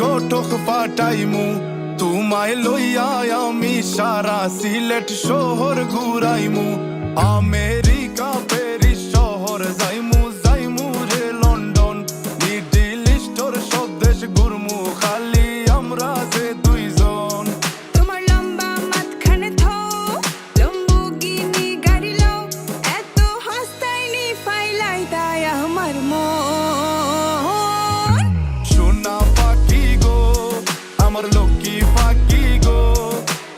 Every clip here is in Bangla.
গোটক পাঠাইমু তোমায় লইয়া আমি সারা সিলেট শহর ঘুরাইমু আমেরিকা প্যারিস শহর যাইমু যাইমু রে লন্ডন মিডল ইস্টর সব দেশ ঘুরমু খালি আমরা যে দুইজন তোমার লম্বা মাঝখানে থো লম্বুগিনি গাড়ি লও এত হাসতাইনি ফাইলাই তাই আমার মন সোনা পাখি গো আমার লক্ষ্মী পাখি গো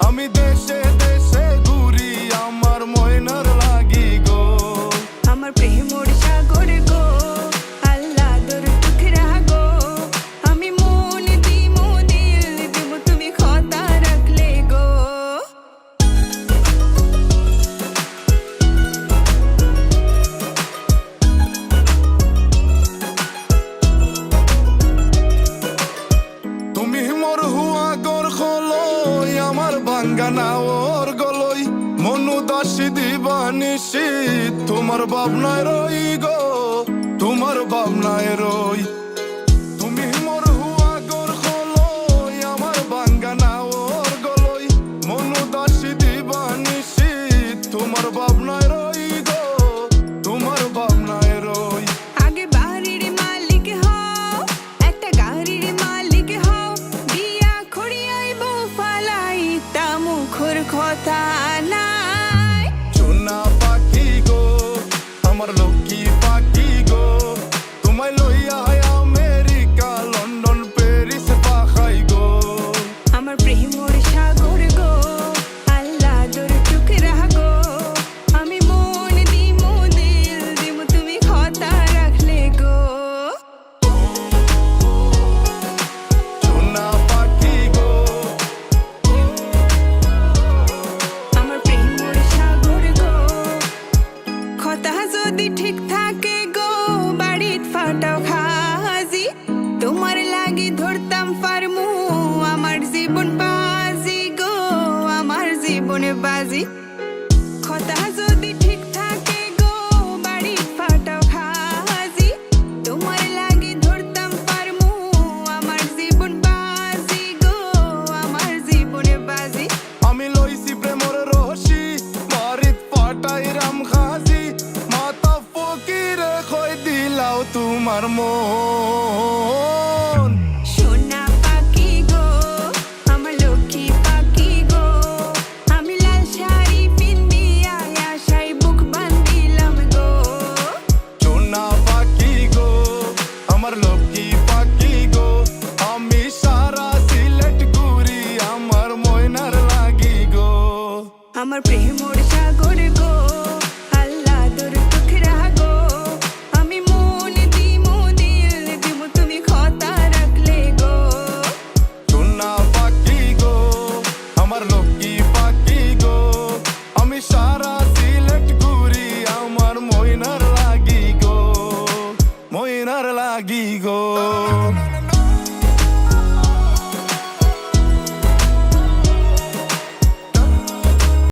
আমি দেশে দেশে ঘুরি আমার ময়নার লাগি গো আমার প্রেমর সাগর গো আল্লাহ তোর টুকরা গো আমি মন দিমু দিল দিমু তুমি কথা রাখলে গো তুমি মোর হুয়া গর খলই আমার বাঙ্গানা ওর গলই মনু দাসী দিবানিসি তোমার ভাবনায় রই গো তোমার ভাবনায় রই তুমি মোর হুয়া গর খলই আমার বাঙ্গানা ওর গলই মনু দাসী দিবানিসি তোমার ভাবনায় রই গো তোমার ভাবনায় রই আগে বাড়ির মালিক হও একটা গাড়ির মালিক হও বিয়া খড়িয়াইব ফালাই তা মুখর কথা নাই সোনা পাখি গো আমার লক্ষ্মী পাখি গো তোমায় লইয়া আমেরিকা লন্ডন প্যারিস পাখাই গো আমার প্রেমর সাগর গো আল্লাহ তোর টুকরা গো আমি মন দিমু দিল দিমু তুমি কথা রাখলে গো সোনা পাখি গো আমার প্রেমর সাগর গো কথা যদি ঠিক থাকে গো বাড়িত ফাটাও খাজি তোমার লাগি ধরতাম ফারমু আমার জীবন বাজি গো আমার জীবনে বাজি কথা যদি ঠিক থাকে গো বাড়িত ফাটাও খাজি তোমার লাগি ধরতাম ফারমু আমার জীবন বাজি গো আমার জীবনে বাজি আমি লইছি প্রেমর রহসি মারিত পাটাই রাম খাজি মাতা ফকিরে কই দিলাও তোমার মন সোনা পাখি গো আমার লক্ষ্মী পাখি গো আমি লাল শাড়ি পিন্দিয়া আশায় বুক বান্ধিলাম গো সোনা পাখি গো আমার লক্ষ্মী পাখি গো আমি সারা সিলেট ঘুরি আমার ময়নার লাগি গো আমার প্রেমর